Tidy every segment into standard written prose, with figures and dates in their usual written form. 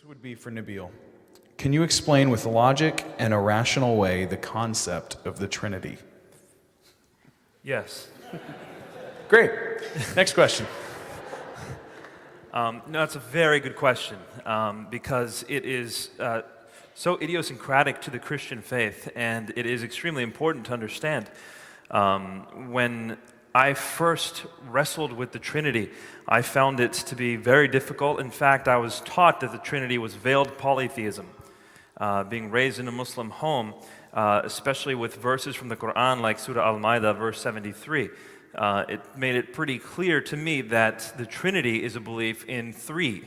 Would be for Nabeel. Can you explain with logic and a rational way the concept of the Trinity? Yes. Great. Next question. No, it's a very good question because it is so idiosyncratic to the Christian faith, and it is extremely important to understand. When I first wrestled with the Trinity, I found it to be very difficult. In fact, I was taught that the Trinity was veiled polytheism. Being raised in a Muslim home, especially with verses from the Quran like Surah Al-Ma'idah, verse 73, it made it pretty clear to me that the Trinity is a belief in three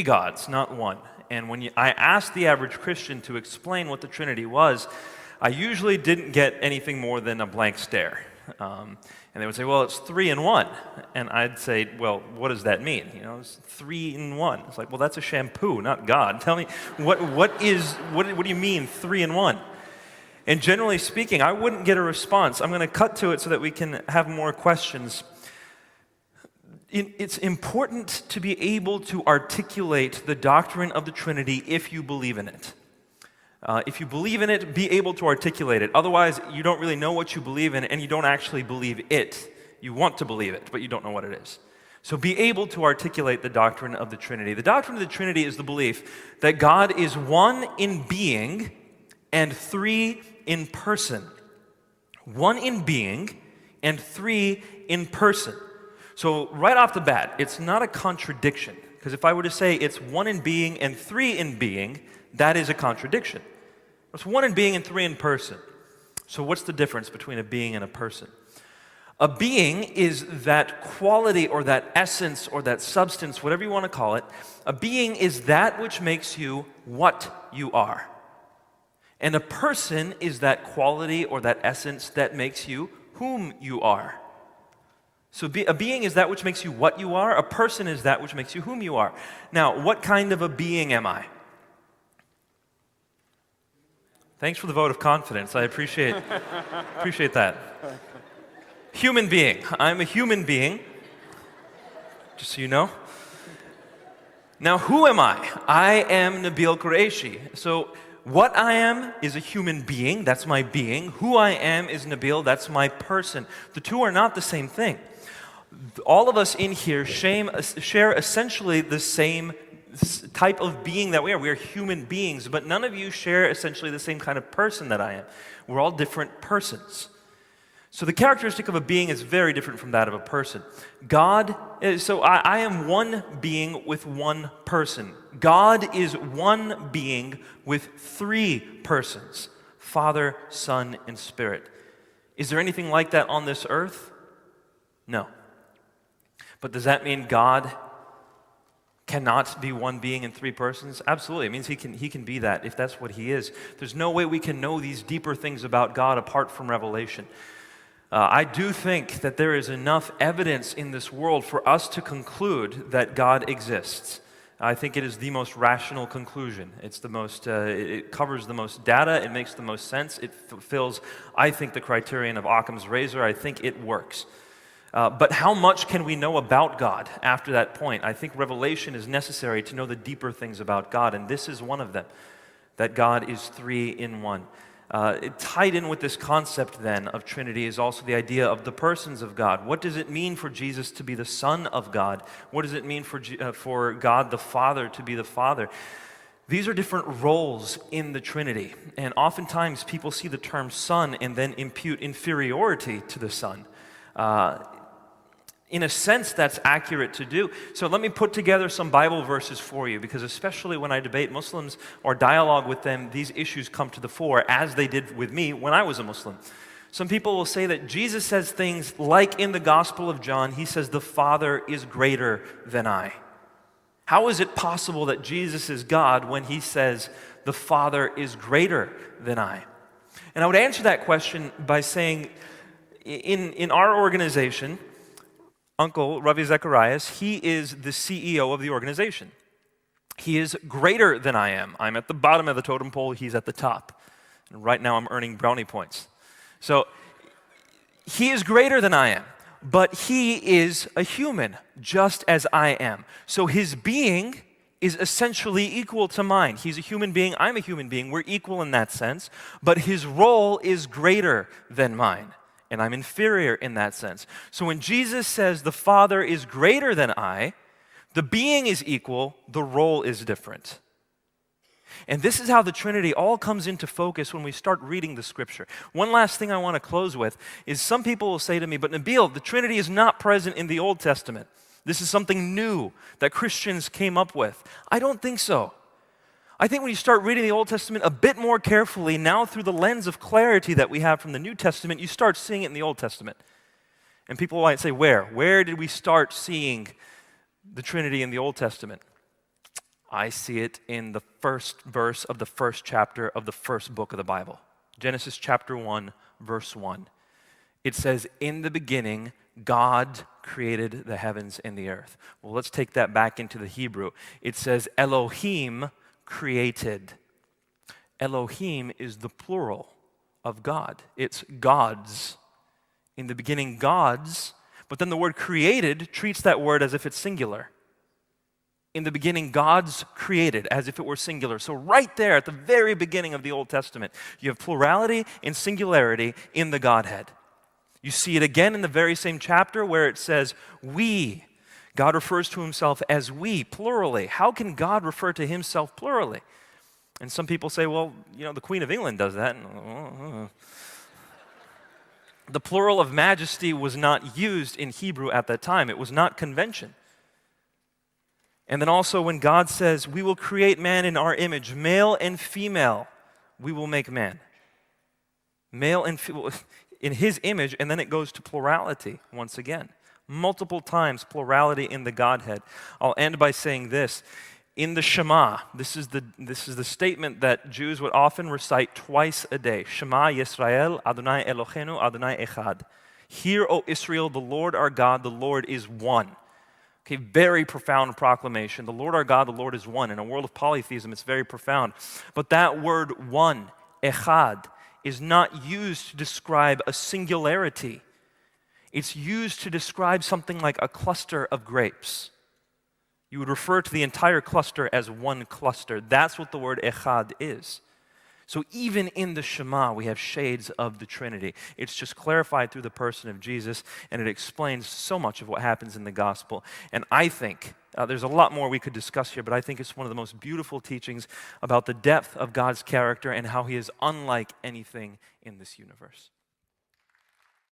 gods, not one. And when I asked the average Christian to explain what the Trinity was, I usually didn't get anything more than a blank stare. And they would say, well, it's 3 in 1. And I'd say, well, what does that mean? You know, it's 3 in 1. It's like, well, that's a shampoo, not God. Tell me, what do you mean 3 in 1? And generally speaking, I wouldn't get a response. I'm going to cut to it so that we can have more questions. It's important to be able to articulate the doctrine of the Trinity if you believe in it. If you believe in it, be able to articulate it. Otherwise, you don't really know what you believe in, and you don't actually believe it. You want to believe it, but you don't know what it is. So be able to articulate the doctrine of the Trinity. The doctrine of the Trinity is the belief that God is one in being and 3 in person. 1 in being and 3 in person. So right off the bat, it's not a contradiction. Because if I were to say it's 1 in being and 3 in being, that is a contradiction. It's 1 in being and 3 in person. So what's the difference between a being and a person? A being is that quality or that essence or that substance, whatever you want to call it. A being is that which makes you what you are. And a person is that quality or that essence that makes you whom you are. So a being is that which makes you what you are. A person is that which makes you whom you are. Now, what kind of a being am I? Thanks for the vote of confidence. I appreciate that. Human being. I'm a human being, just so you know. Now, who am I? I am Nabil Koureshi. So what I am is a human being. That's my being. Who I am is Nabeel. That's my person. The two are not the same thing. All of us in here share essentially the same type of being that we are. We are human beings, but none of you share essentially the same kind of person that I am. We're all different persons. So the characteristic of a being is very different from that of a person. I am one being with one person. God is one being with 3 persons, Father, Son, and Spirit. Is there anything like that on this earth? No. But does that mean God cannot be one being in 3 persons? Absolutely. It means he can be that if that's what he is. There's no way we can know these deeper things about God apart from revelation. I do think that there is enough evidence in this world for us to conclude that God exists. I think it is the most rational conclusion. It's the most, it covers the most data, it makes the most sense, it fulfills, I think, the criterion of Occam's razor. I think it works. But how much can we know about God after that point? I think revelation is necessary to know the deeper things about God, and this is one of them, that God is 3 in 1. Tied in with this concept then of Trinity is also the idea of the persons of God. What does it mean for Jesus to be the Son of God? What does it mean for God the Father to be the Father? These are different roles in the Trinity, and oftentimes people see the term Son and then impute inferiority to the Son. In a sense, that's accurate to do. So let me put together some Bible verses for you, because especially when I debate Muslims or dialogue with them, these issues come to the fore, as they did with me when I was a Muslim. Some people will say that Jesus says things like in the Gospel of John, he says, the Father is greater than I. How is it possible that Jesus is God when he says, the Father is greater than I? And I would answer that question by saying, in our organization, Uncle Ravi Zacharias, he is the CEO of the organization. He is greater than I am. I'm at the bottom of the totem pole, he's at the top. And right now I'm earning brownie points. So he is greater than I am, but he is a human, just as I am. So his being is essentially equal to mine. He's a human being, I'm a human being, we're equal in that sense, but his role is greater than mine, and I'm inferior in that sense. So when Jesus says the Father is greater than I, the being is equal, the role is different. And this is how the Trinity all comes into focus when we start reading the Scripture. One last thing I want to close with is some people will say to me, but Nabeel, the Trinity is not present in the Old Testament. This is something new that Christians came up with. I don't think so. I think when you start reading the Old Testament a bit more carefully, now through the lens of clarity that we have from the New Testament, you start seeing it in the Old Testament. And people might say, where? Where did we start seeing the Trinity in the Old Testament? I see it in the first verse of the first chapter of the first book of the Bible. Genesis chapter 1, verse 1. It says, in the beginning, God created the heavens and the earth. Well, let's take that back into the Hebrew. It says, Elohim created. Elohim is the plural of God. It's gods. In the beginning, gods. But then the word created treats that word as if it's singular. In the beginning, gods created, as if it were singular. So right there at the very beginning of the Old Testament, you have plurality and singularity in the Godhead. You see it again in the very same chapter where it says, we. God refers to himself as we, plurally. How can God refer to himself plurally? And some people say, well, the Queen of England does that. The plural of majesty was not used in Hebrew at that time. It was not convention. And then also when God says, we will create man in our image, male and female, we will make man. Male and female, in his image, and then it goes to plurality once again. Multiple times plurality in the Godhead. I'll end by saying this. In the Shema, this is the statement that Jews would often recite twice a day. Shema Yisrael, Adonai Eloheinu, Adonai Echad. Hear, O Israel, the Lord our God, the Lord is one. Okay, very profound proclamation. The Lord our God, the Lord is one. In a world of polytheism, it's very profound. But that word one, Echad, is not used to describe a singularity. It's used to describe something like a cluster of grapes. You would refer to the entire cluster as one cluster. That's what the word echad is. So even in the Shema, we have shades of the Trinity. It's just clarified through the person of Jesus, and it explains so much of what happens in the gospel. And I think, there's a lot more we could discuss here, but I think it's one of the most beautiful teachings about the depth of God's character and how he is unlike anything in this universe.